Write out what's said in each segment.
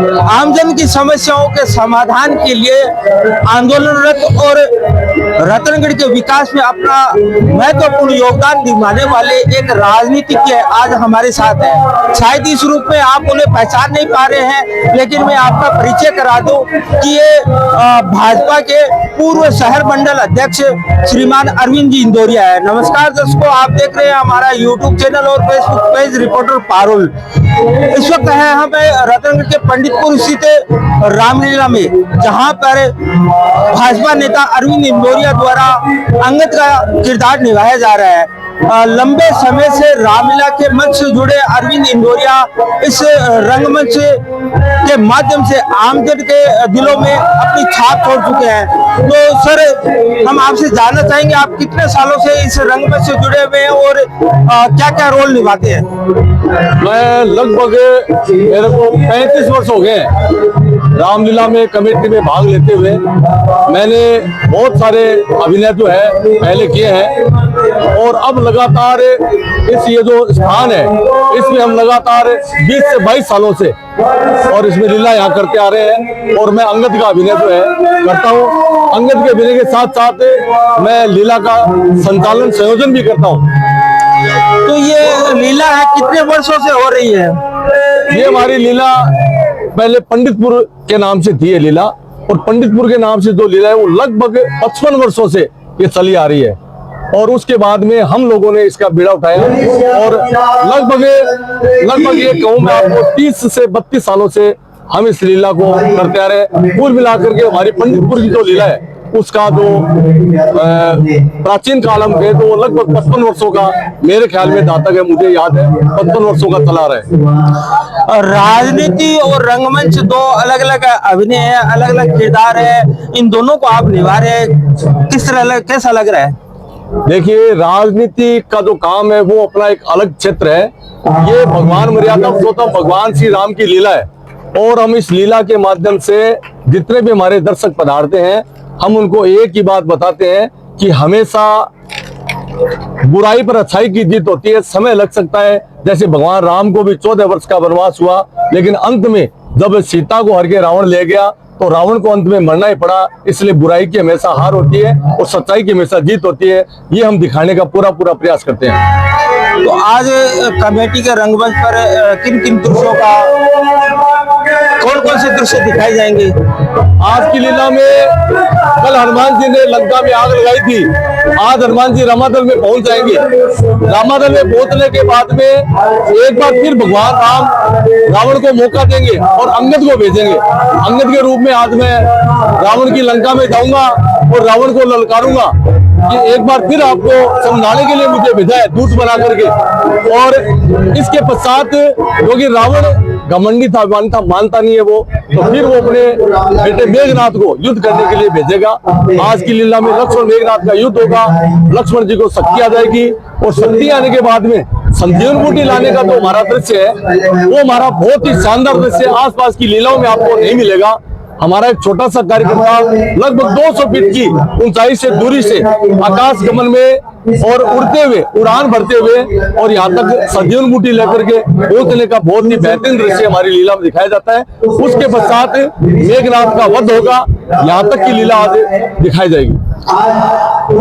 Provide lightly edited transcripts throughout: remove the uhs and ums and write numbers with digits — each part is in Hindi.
आमजन की समस्याओं के समाधान के लिए आंदोलनरत और रतनगढ़ के विकास में अपना महत्वपूर्ण योगदान निभाने वाले एक राजनीतिज्ञ आज हमारे साथ है। शायद इस रूप में आप उन्हें पहचान नहीं पा रहे हैं, लेकिन मैं आपका परिचय करा दूं कि ये भाजपा के पूर्व शहर मंडल अध्यक्ष श्रीमान अरविंद जी इंदौरिया है। नमस्कार दर्शकों, आप देख रहे हैं हमारा यूट्यूब चैनल और फेसबुक पेज रिपोर्टर पारुल। इस वक्त है हम रतनगढ़ के पंडितपुर स्थित रामलीला में, जहां पर भाजपा नेता अरविंद इंदौरिया द्वारा अंगद का किरदार निभाया जा रहा है। लंबे समय से रामलीला के मंच से जुड़े अरविंद इंदौरिया इस रंगमंच के माध्यम से आमजन के दिलों में अपनी छाप छोड़ चुके हैं। तो सर, हम आपसे जानना चाहेंगे, आप कितने सालों से इस रंगमंच से जुड़े हुए हैं और क्या क्या रोल निभाते हैं? मैं लगभग मेरे को 35 वर्ष हो गए रामलीला में कमेटी में भाग लेते हुए। मैंने बहुत सारे अभिनय जो है पहले किए हैं और अब लगातार इस ये जो स्थान है इसमें हम लगातार 20 से 22 सालों से और इसमें लीला यहाँ करते आ रहे हैं। और मैं अंगद का अभिनय जो है करता हूँ। अंगद के अभिनय के साथ साथ मैं लीला का संचालन संयोजन भी करता हूँ। तो ये लीला है कितने वर्षों से हो रही है? ये हमारी लीला पहले पंडितपुर के नाम से थी ये लीला, और पंडितपुर के नाम से जो लीला है वो लगभग 55 वर्षों से ये चली आ रही है। और उसके बाद में हम लोगों ने इसका बीड़ा उठाया और लगभग ये कहूँ मैं आपको 30 से 32 सालों से हम इस लीला को करते आ रहे हैं। कुल मिलाकर के हमारी पंडितपुर की जो लीला है उसका जो प्राचीन काल हम थे तो वो लगभग 55 वर्षों का, मेरे ख्याल में जहाँ तक है मुझे याद है 55 वर्षों का चला रहा है। राजनीति और रंगमंच दो अलग अलग अभिनय है, अलग अलग किरदार है, इन दोनों को आप निभा रहे हैं, किस तरह कैसा लग रहा है? देखिए, राजनीति का जो काम है वो अपना एक अलग क्षेत्र है। ये भगवान मर्यादा पुरुषोत्तम भगवान श्री राम की लीला है और हम इस लीला के माध्यम से जितने भी हमारे दर्शक पधारते हैं हम उनको एक ही बात बताते हैं कि हमेशा बुराई पर अच्छाई की जीत होती है। समय लग सकता है, जैसे भगवान राम को भी 14 वर्ष का वनवास हुआ, लेकिन अंत में जब सीता को हर के रावण ले गया तो रावण को अंत में मरना ही पड़ा। इसलिए बुराई की हमेशा हार होती है और सच्चाई की हमेशा जीत होती है। ये हम दिखाने का पूरा प्रयास करते हैं। तो आज कमेटी के रंगमंच पर किन किन दृश्यों का, कौन कौन से दृश्य दिखाए जाएंगे? आज की लीला में कल हनुमान जी ने लंका में आग लगाई थी, आज हनुमान जी रामादल में पहुंच जाएंगे। रामादल में पहुंचने के बाद में एक बार फिर भगवान राम रावण को मौका देंगे और अंगद को भेजेंगे। अंगद के रूप में आज मैं रावण की लंका में जाऊंगा और रावण को ललकारूंगा कि एक बार फिर आपको समझाने के लिए मुझे भेजा है दूत बना करके। और इसके पश्चात क्योंकि रावण घमंडी था, मानता नहीं है वो, तो फिर वो अपने बेटे मेघनाथ को युद्ध करने के लिए भेजेगा। आज की लीला में लक्ष्मण मेघनाथ का युद्ध होगा, लक्ष्मण जी को शक्ति आ जाएगी और शक्ति आने के बाद में संजीवन बूटी लाने का जो हमारा दृश्य है वो हमारा बहुत ही शानदार दृश्य आसपास की लीलाओं में आपको नहीं मिलेगा। हमारा एक छोटा सा कार्यक्रम था, लगभग 200 फीट की ऊंचाई से दूरी से आकाश गमन में और उड़ते हुए उड़ान भरते हुए और यहाँ तक संजीवन बूटी लेकर के पहुंचने का बहुत ही बेहतरीन दृश्य हमारी लीला में दिखाया जाता है। उसके पश्चात मेघनाथ का वध होगा, यहाँ तक की लीला आज दिखाई जाएगी।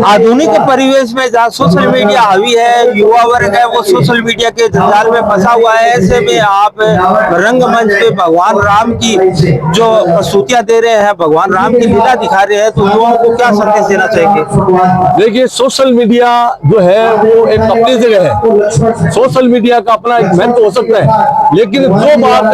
आधुनिक परिवेश में जहाँ सोशल मीडिया हावी है, युवा वर्ग है वो सोशल मीडिया के जंजाल में फंसा हुआ है, ऐसे में आप रंगमंच पे भगवान राम की जो प्रस्तुतियां दे रहे हैं, भगवान राम की लीला दिखा रहे हैं, तो युवाओं को क्या संदेश देना चाहेंगे? देखिए, सोशल मीडिया जो है वो एक अपनी जगह है, सोशल मीडिया का अपना एक महत्व हो सकता है, लेकिन जो बात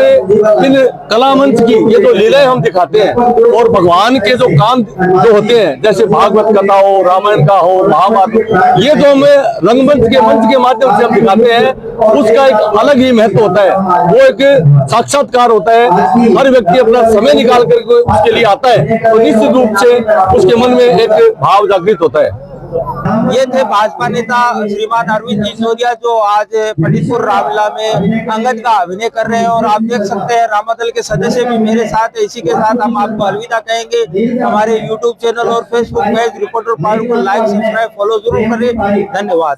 इन कला मंच की ये जो लीलाएं हम दिखाते हैं और भगवान के जो काम जो होते हैं, जैसे भागवत कथा हो, रामायण का हो, महाभारत, ये जो हमें रंगमंच के मंच के माध्यम से हम दिखाते हैं उसका एक अलग ही महत्व होता है। वो एक साक्षात्कार होता है, हर व्यक्ति अपना समय निकाल करके उसके लिए आता है तो निश्चित रूप से उसके मन में एक भाव जागृत होता है। ये थे भाजपा नेता श्रीमान अरविंद जी इंदौरिया, जो आज पंडितपुर रामलीला में अंगद का अभिनय कर रहे हैं। और आप देख सकते हैं रामादल के सदस्य भी मेरे साथ है। इसी के साथ हम आपको अलविदा कहेंगे। हमारे यूट्यूब चैनल और फेसबुक पेज रिपोर्टर पारुल को लाइक, सब्सक्राइब, फॉलो जरूर करें। धन्यवाद।